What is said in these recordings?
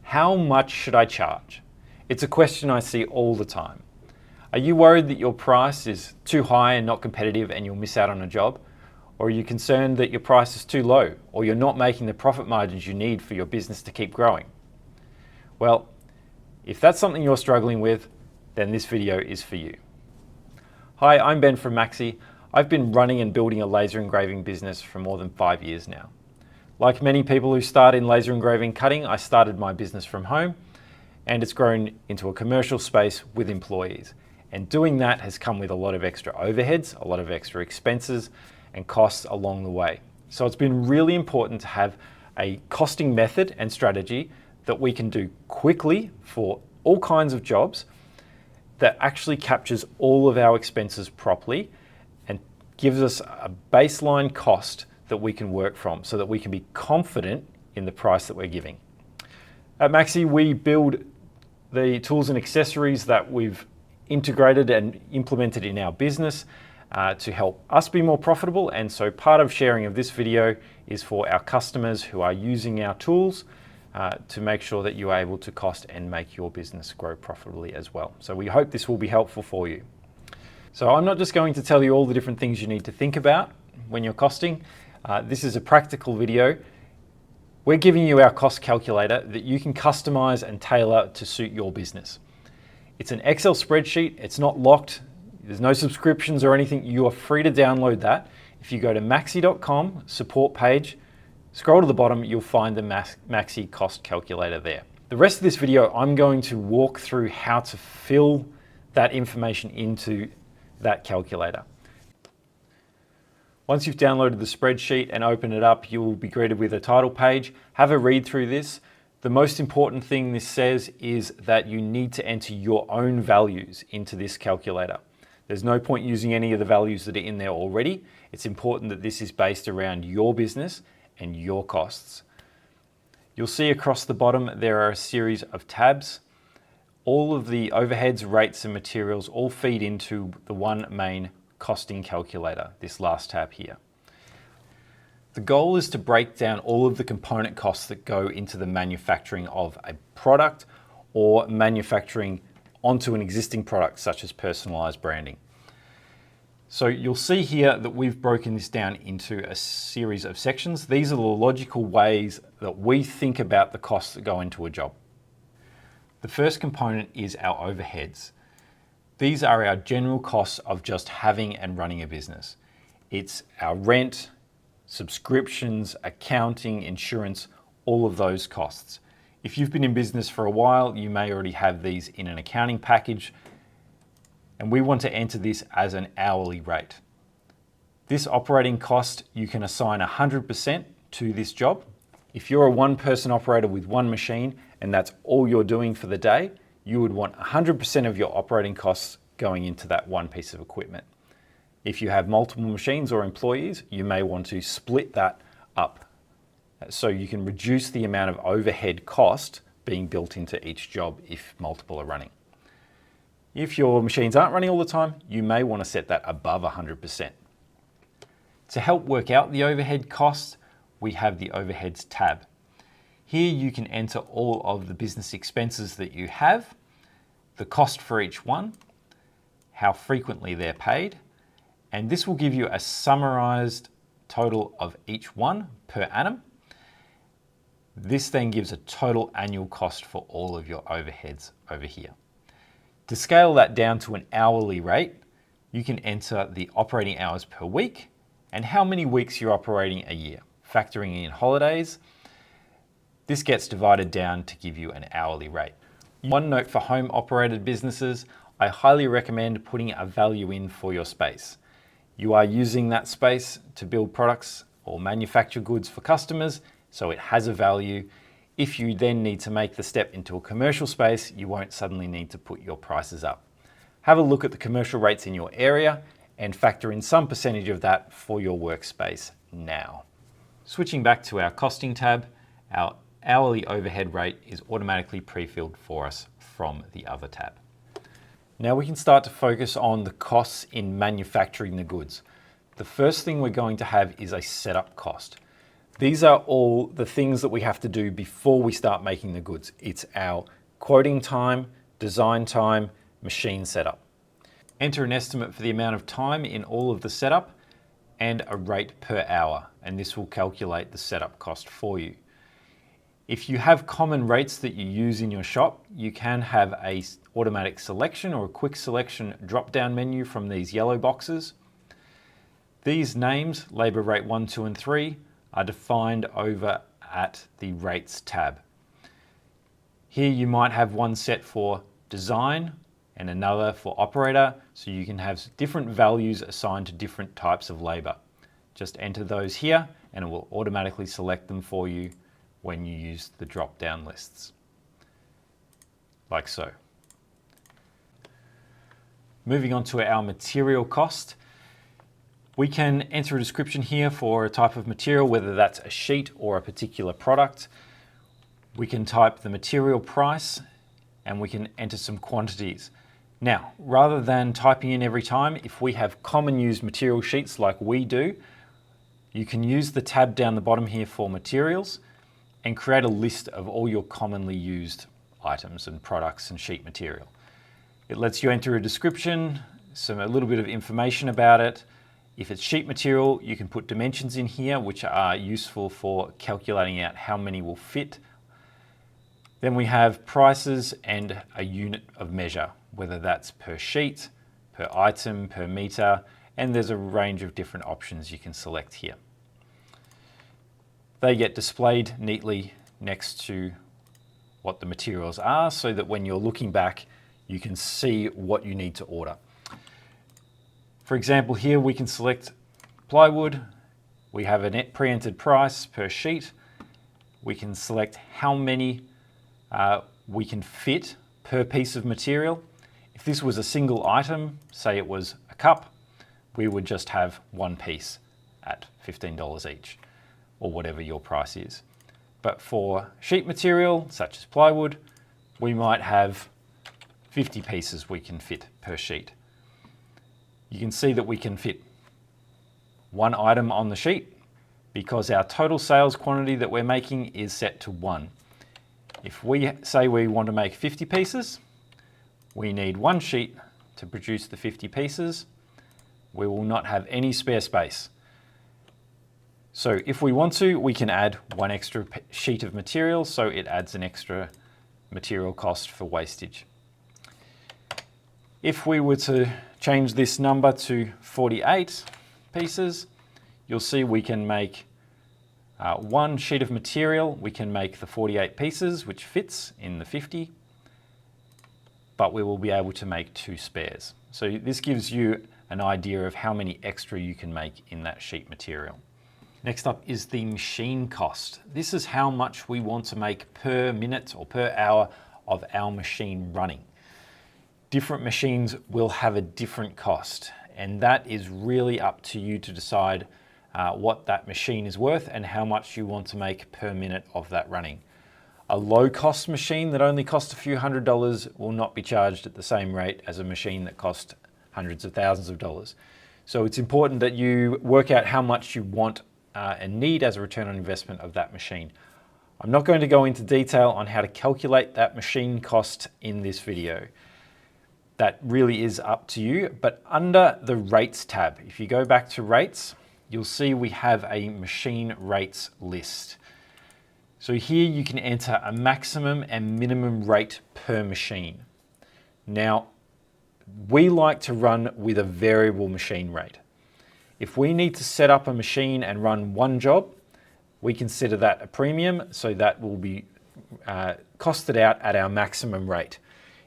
How much should I charge? It's a question I see all the time. Are you worried that your price is too high and not competitive and you'll miss out on a job? Or are you concerned that your price is too low or you're not making the profit margins you need for your business to keep growing? Well, if that's something you're struggling with, then this video is for you. Hi, I'm Ben from Maxi. I've been running and building a laser engraving business for more than 5 years now. Like many people who start in laser engraving cutting, I started my business from home and it's grown into a commercial space with employees. And doing that has come with a lot of extra overheads, a lot of extra expenses and costs along the way. So it's been really important to have a costing method and strategy that we can do quickly for all kinds of jobs that actually captures all of our expenses properly and gives us a baseline cost that we can work from so that we can be confident in the price that we're giving. At Maxi, we build the tools and accessories that we've integrated and implemented in our business to help us be more profitable. And so part of sharing of this video is for our customers who are using our tools to make sure that you are able to cost and make your business grow profitably as well. So we hope this will be helpful for you. So I'm not just going to tell you all the different things you need to think about when you're costing. This is a practical video. We're giving you our cost calculator that you can customize and tailor to suit your business. It's an Excel spreadsheet. It's not locked. There's no subscriptions or anything. You are free to download that. If you go to maxi.com support page, scroll to the bottom, you'll find the Maxi cost calculator there. The rest of this video, I'm going to walk through how to fill that information into that calculator. Once you've downloaded the spreadsheet and opened it up, you will be greeted with a title page. Have a read through this. The most important thing this says is that you need to enter your own values into this calculator. There's no point using any of the values that are in there already. It's important that this is based around your business and your costs. You'll see across the bottom there are a series of tabs. All of the overheads, rates and materials all feed into the one main costing calculator, this last tab here. The goal is to break down all of the component costs that go into the manufacturing of a product or manufacturing onto an existing product such as personalized branding. So you'll see here that we've broken this down into a series of sections. These are the logical ways that we think about the costs that go into a job. The first component is our overheads. These are our general costs of just having and running a business. It's our rent, subscriptions, accounting, insurance, all of those costs. If you've been in business for a while, you may already have these in an accounting package, and we want to enter this as an hourly rate. This operating cost, you can assign 100% to this job. If you're a one-person operator with one machine and that's all you're doing for the day, you would want 100% of your operating costs going into that one piece of equipment. If you have multiple machines or employees, you may want to split that up so you can reduce the amount of overhead cost being built into each job if multiple are running. If your machines aren't running all the time, you may want to set that above 100%. To help work out the overhead costs, we have the overheads tab. Here you can enter all of the business expenses that you have, the cost for each one, how frequently they're paid, and this will give you a summarized total of each one per annum. This then gives a total annual cost for all of your overheads over here. To scale that down to an hourly rate, you can enter the operating hours per week and how many weeks you're operating a year, factoring in holidays. This gets divided down to give you an hourly rate. One note for home operated businesses, I highly recommend putting a value in for your space. You are using that space to build products or manufacture goods for customers, so it has a value. If you then need to make the step into a commercial space, you won't suddenly need to put your prices up. Have a look at the commercial rates in your area and factor in some percentage of that for your workspace now. Switching back to our costing tab, our hourly overhead rate is automatically pre-filled for us from the other tab. Now we can start to focus on the costs in manufacturing the goods. The first thing we're going to have is a setup cost. These are all the things that we have to do before we start making the goods. It's our quoting time, design time, machine setup. Enter an estimate for the amount of time in all of the setup and a rate per hour, and this will calculate the setup cost for you. If you have common rates that you use in your shop, you can have a automatic selection or a quick selection drop-down menu from these yellow boxes. These names, labor rate 1, 2, and 3, are defined over at the rates tab. Here you might have one set for design and another for operator, so you can have different values assigned to different types of labor. Just enter those here and it will automatically select them for you when you use the drop-down lists, like so. Moving on to our material cost. We can enter a description here for a type of material, whether that's a sheet or a particular product. We can type the material price and we can enter some quantities. Now, rather than typing in every time, if we have common used material sheets like we do, you can use the tab down the bottom here for materials and create a list of all your commonly used items and products and sheet material. It lets you enter a description, a little bit of information about it. If it's sheet material, you can put dimensions in here, which are useful for calculating out how many will fit. Then we have prices and a unit of measure, whether that's per sheet, per item, per meter, and there's a range of different options you can select here. They get displayed neatly next to what the materials are so that when you're looking back, you can see what you need to order. For example, here we can select plywood. We have a net pre-entered price per sheet. We can select how many we can fit per piece of material. If this was a single item, say it was a cup, we would just have one piece at $15 each, or whatever your price is. But for sheet material, such as plywood, we might have 50 pieces we can fit per sheet. You can see that we can fit one item on the sheet because our total sales quantity that we're making is set to 1. If we say we want to make 50 pieces, we need one sheet to produce the 50 pieces. We will not have any spare space. So if we want to, we can add one extra sheet of material, so it adds an extra material cost for wastage. If we were to change this number to 48 pieces, you'll see we can make one sheet of material. We can make the 48 pieces, which fits in the 50, but we will be able to make 2 spares. So this gives you an idea of how many extra you can make in that sheet material. Next up is the machine cost. This is how much we want to make per minute or per hour of our machine running. Different machines will have a different cost, and that is really up to you to decide what that machine is worth and how much you want to make per minute of that running. A low-cost machine that only costs a few $100s will not be charged at the same rate as a machine that costs hundreds of thousands of dollars. So it's important that you work out how much you want and need as a return on investment of that machine. I'm not going to go into detail on how to calculate that machine cost in this video. That really is up to you, but under the rates tab, if you go back to rates, you'll see we have a machine rates list. So here you can enter a maximum and minimum rate per machine. Now, we like to run with a variable machine rate. If we need to set up a machine and run one job, we consider that a premium, so that will be costed out at our maximum rate.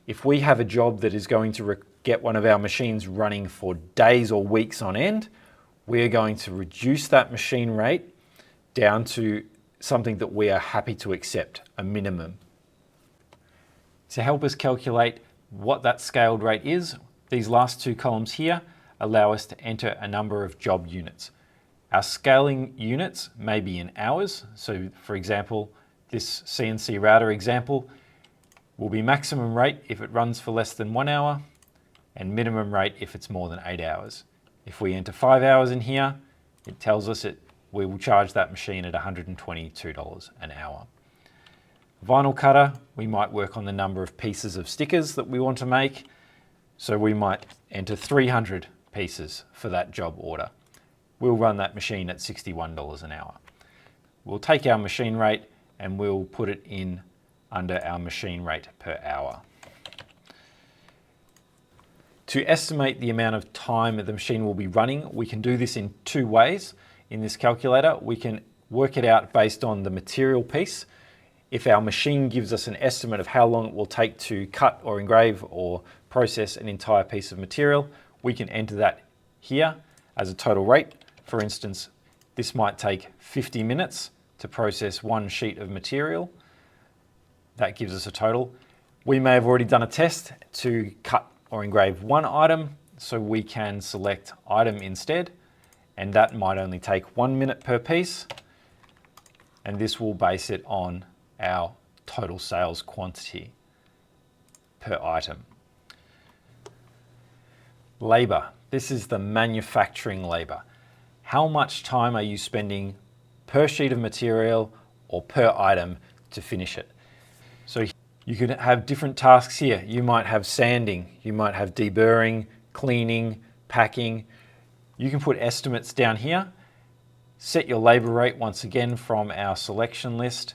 If we have a job that is going to get one of our machines running for days or weeks on end, we are going to reduce that machine rate down to something that we are happy to accept, a minimum. To help us calculate what that scaled rate is, these last 2 columns here allow us to enter a number of job units. Our scaling units may be in hours. So for example, this CNC router example will be maximum rate if it runs for less than 1 hour and minimum rate if it's more than 8 hours. If we enter 5 hours in here, it tells us it we will charge that machine at $122 an hour. Vinyl cutter, we might work on the number of pieces of stickers that we want to make. So we might enter 300 pieces for that job order. We'll run that machine at $61 an hour. We'll take our machine rate and we'll put it in under our machine rate per hour. To estimate the amount of time that the machine will be running, we can do this in two ways. In this calculator, we can work it out based on the material piece. If our machine gives us an estimate of how long it will take to cut or engrave or process an entire piece of material, we can enter that here as a total rate. For instance, this might take 50 minutes to process one sheet of material. That gives us a total. We may have already done a test to cut or engrave one item, so we can select item instead, and that might only take 1 minute per piece, and this will base it on our total sales quantity per item. Labor. This is the manufacturing labor. How much time are you spending per sheet of material or per item to finish it? So you could have different tasks here. You might have sanding, you might have deburring, cleaning, packing. You can put estimates down here. Set your labor rate once again from our selection list,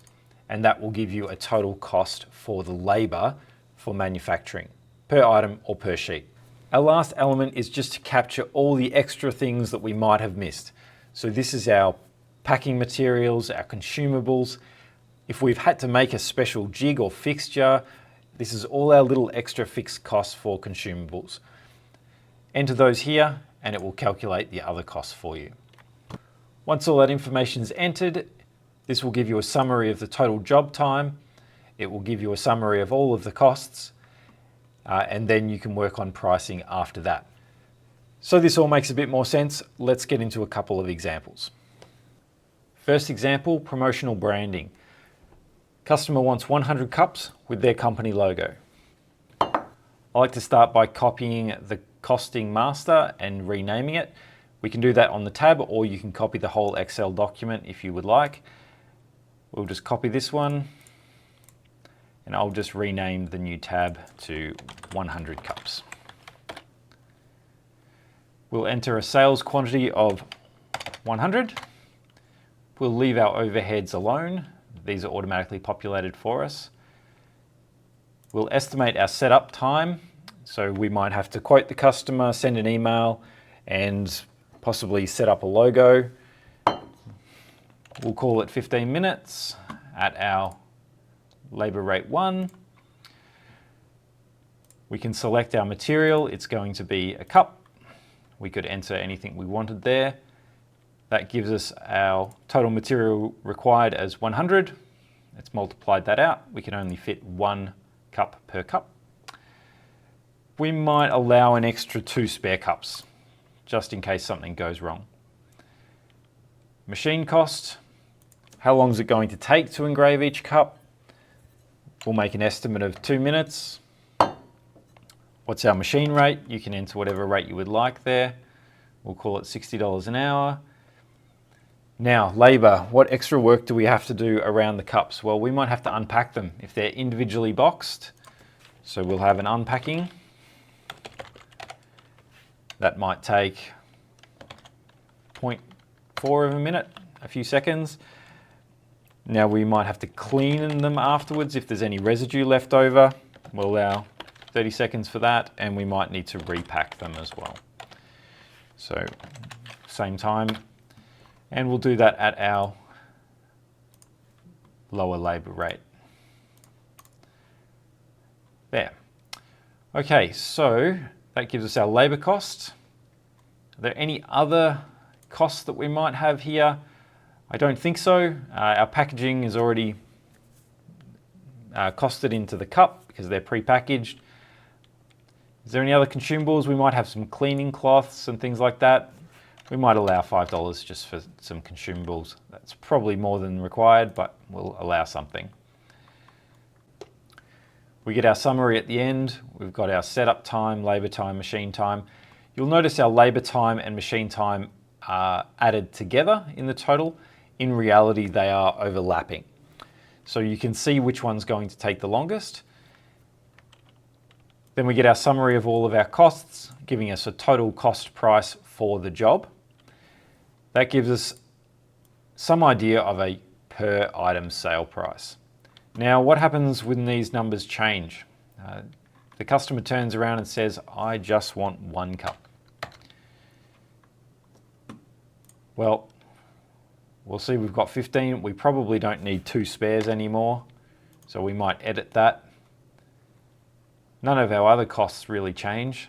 and that will give you a total cost for the labor for manufacturing, per item or per sheet. Our last element is just to capture all the extra things that we might have missed. So this is our packing materials, our consumables. If we've had to make a special jig or fixture, this is all our little extra fixed costs for consumables. Enter those here and it will calculate the other costs for you. Once all that information is entered, this will give you a summary of the total job time. It will give you a summary of all of the costs, and then you can work on pricing after that. So this all makes a bit more sense. Let's get into a couple of examples. First example, promotional branding. Customer wants 100 cups with their company logo. I like to start by copying the costing master and renaming it. We can do that on the tab, or you can copy the whole Excel document if you would like. We'll just copy this one, and I'll just rename the new tab to 100 cups. We'll enter a sales quantity of 100. We'll leave our overheads alone. These are automatically populated for us. We'll estimate our setup time. So we might have to quote the customer, send an email, and possibly set up a logo. We'll call it 15 minutes at our labor rate 1. We can select our material. It's going to be a cup. We could enter anything we wanted there. That gives us our total material required as 100. Let's multiply that out. We can only fit 1 cup per cup. We might allow an extra 2 spare cups, just in case something goes wrong. Machine cost. How long is it going to take to engrave each cup? We'll make an estimate of 2 minutes. What's our machine rate? You can enter whatever rate you would like there. We'll call it $60 an hour. Now, labor. What extra work do we have to do around the cups? Well, we might have to unpack them if they're individually boxed. So we'll have an unpacking. That might take 0.4 of a minute, a few seconds. Now we might have to clean them afterwards if there's any residue left over. We'll allow 30 seconds for that, and we might need to repack them as well. So same time, and we'll do that at our lower labor rate. There. Okay, so that gives us our labor cost. Are there any other costs that we might have here? I don't think so. Our packaging is already costed into the cup because they're pre-packaged. Is there any other consumables? We might have some cleaning cloths and things like that. We might allow $5 just for some consumables. That's probably more than required, but we'll allow something. We get our summary at the end. We've got our setup time, labor time, machine time. You'll notice our labor time and machine time are added together in the total. In reality, they are overlapping. So you can see which one's going to take the longest. Then we get our summary of all of our costs, giving us a total cost price for the job. That gives us some idea of a per item sale price. Now, what happens when these numbers change? The customer turns around and says, I just want 1 cup. Well, we'll see we've got 15. We probably don't need 2 spares anymore, so we might edit that. None of our other costs really change.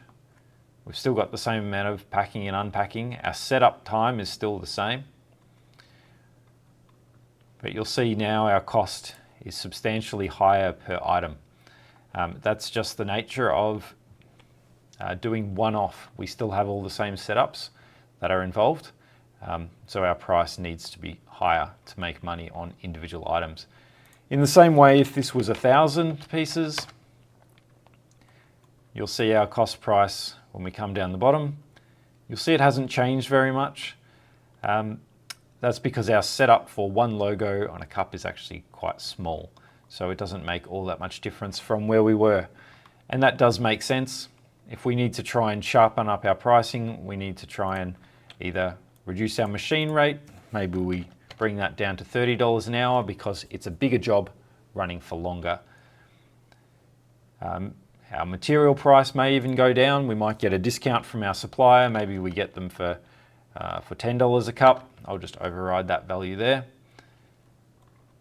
We've still got the same amount of packing and unpacking. Our setup time is still the same. But you'll see now our cost is substantially higher per item. That's just the nature of doing one-off. We still have all the same setups that are involved. So our price needs to be higher to make money on individual items. In the same way, if this was 1,000 pieces, you'll see our cost price when we come down the bottom. You'll see it hasn't changed very much. That's because our setup for one logo on a cup is actually quite small. So it doesn't make all that much difference from where we were. And that does make sense. If we need to try and sharpen up our pricing, we need to try and either reduce our machine rate, maybe we bring that down to $30 an hour because it's a bigger job running for longer. Our material price may even go down. We might get a discount from our supplier. Maybe we get them for $10 a cup. I'll just override that value there.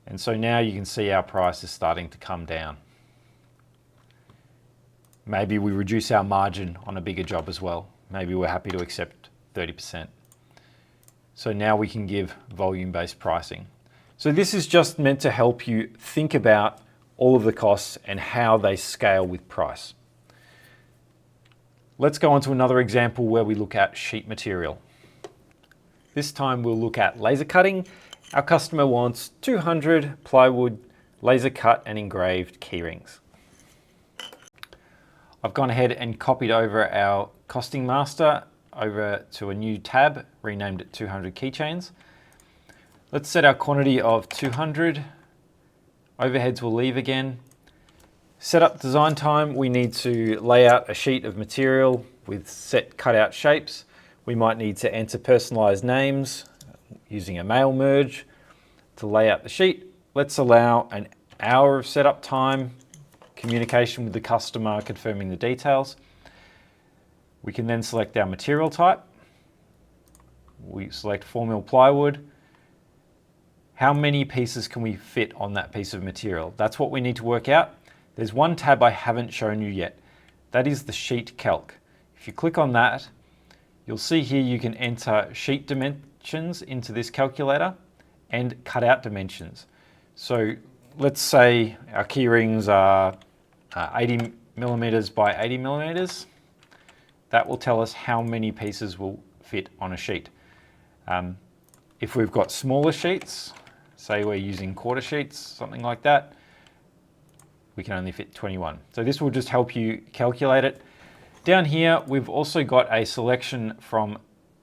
And so now you can see our price is starting to come down. Maybe we reduce our margin on a bigger job as well. Maybe we're happy to accept 30%. So now we can give volume-based pricing. So this is just meant to help you think about all of the costs and how they scale with price. Let's go on to another example where we look at sheet material. This time we'll look at laser cutting. Our customer wants 200 plywood laser cut and engraved keyrings. I've gone ahead and copied over our costing master over to a new tab, renamed it 200 keychains. Let's set our quantity of 200. Overheads will leave again. Setup design time, we need to lay out a sheet of material with set cutout shapes. We might need to enter personalized names using a mail merge to lay out the sheet. Let's allow an hour of setup time, communication with the customer, confirming the details. We can then select our material type. We select 4mm plywood. How many pieces can we fit on that piece of material? That's what we need to work out. There's one tab I haven't shown you yet. That is the sheet calc. If you click on that, you'll see here you can enter sheet dimensions into this calculator and cutout dimensions. So let's say our key rings are 80 millimeters by 80 millimeters. That will tell us how many pieces will fit on a sheet. If we've got smaller sheets, say we're using quarter sheets, something like that, we can only fit 21. So this will just help you calculate it. Down here, we've also got a selection from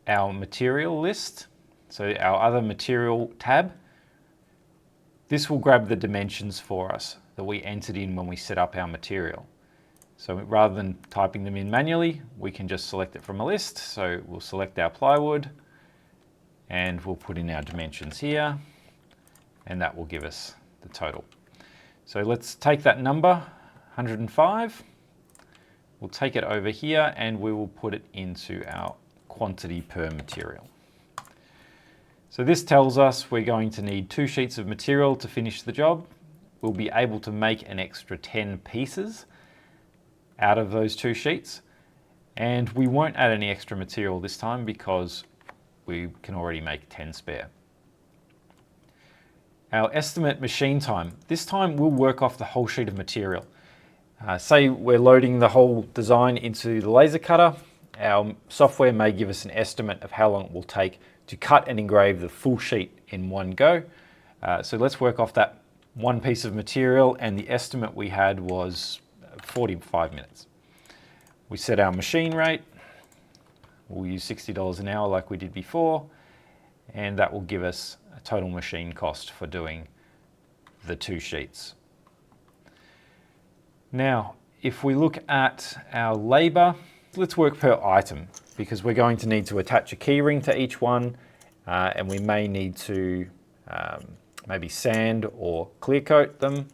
our material list. So our other material tab. This will grab the dimensions for us that we entered in when we set up our material. So rather than typing them in manually, we can just select it from a list. So we'll select our plywood and we'll put in our dimensions here, and that will give us the total. So let's take that number, 105. We'll take it over here and we will put it into our quantity per material. So this tells us we're going to need 2 sheets of material to finish the job. We'll be able to make an extra 10 pieces out of those 2 sheets. And we won't add any extra material this time because we can already make 10 spare. Our estimate machine time. This time we'll work off the whole sheet of material. Say we're loading the whole design into the laser cutter. Our software may give us an estimate of how long it will take to cut and engrave the full sheet in one go. So let's work off that one piece of material, and the estimate we had was 45 minutes. We set our machine rate. We'll use $60 an hour like we did before, and that will give us a total machine cost for doing the 2 sheets. Now, if we look at our labor, let's work per item, because we're going to need to attach a key ring to each one, and we may need to maybe sand or clear coat them.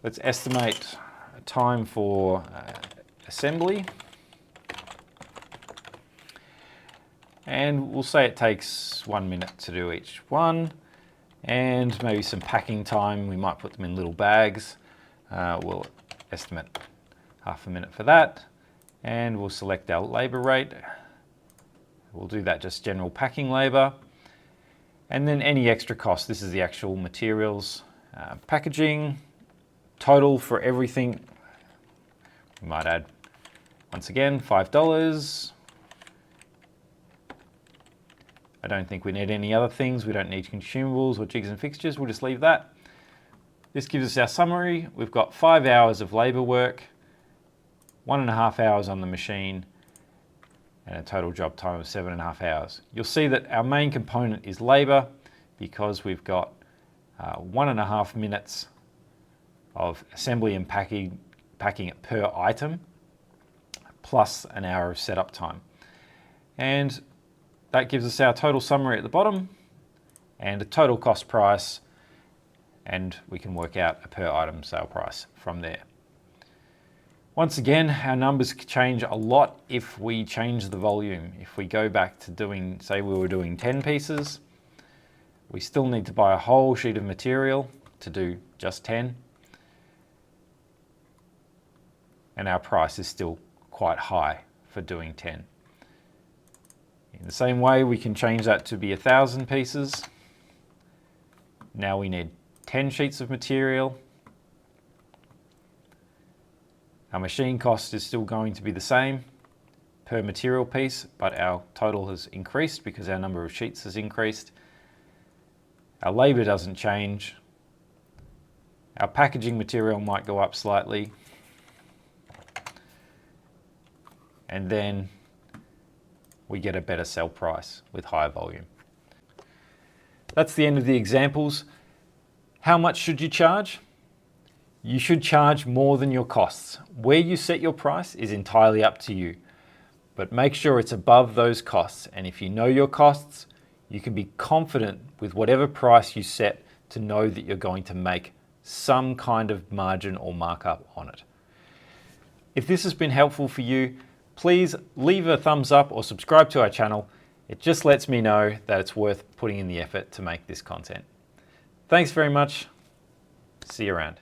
Let's estimate a time for assembly. And we'll say it takes 1 minute to do each one, and maybe some packing time. We might put them in little bags. We'll estimate half a minute for that, and we'll select our labor rate. We'll do that just general packing labor, and then any extra cost. This is the actual materials, packaging, total for everything. We might add, once again, $5. I don't think we need any other things. We don't need consumables or jigs and fixtures. We'll just leave that. This gives us our summary. We've got 5 hours of labor work, 1.5 hours on the machine, and a total job time of 7.5 hours. You'll see that our main component is labor, because we've got 1.5 minutes of assembly and packing it per item, plus an hour of setup time. And that gives us our total summary at the bottom and a total cost price, and we can work out a per item sale price from there. Once again, our numbers change a lot if we change the volume. If we go back to doing, say we were doing 10 pieces, we still need to buy a whole sheet of material to do just 10. And our price is still quite high for doing 10. In the same way, we can change that to be 1,000 pieces. Now we need 10 sheets of material. Our machine cost is still going to be the same per material piece, but our total has increased because our number of sheets has increased. Our labor doesn't change. Our packaging material might go up slightly. And then we get a better sell price with higher volume. That's the end of the examples. How much should you charge? You should charge more than your costs. Where you set your price is entirely up to you, but make sure it's above those costs. And if you know your costs, you can be confident with whatever price you set to know that you're going to make some kind of margin or markup on it. If this has been helpful for you, please leave a thumbs up or subscribe to our channel. It just lets me know that it's worth putting in the effort to make this content. Thanks very much. See you around.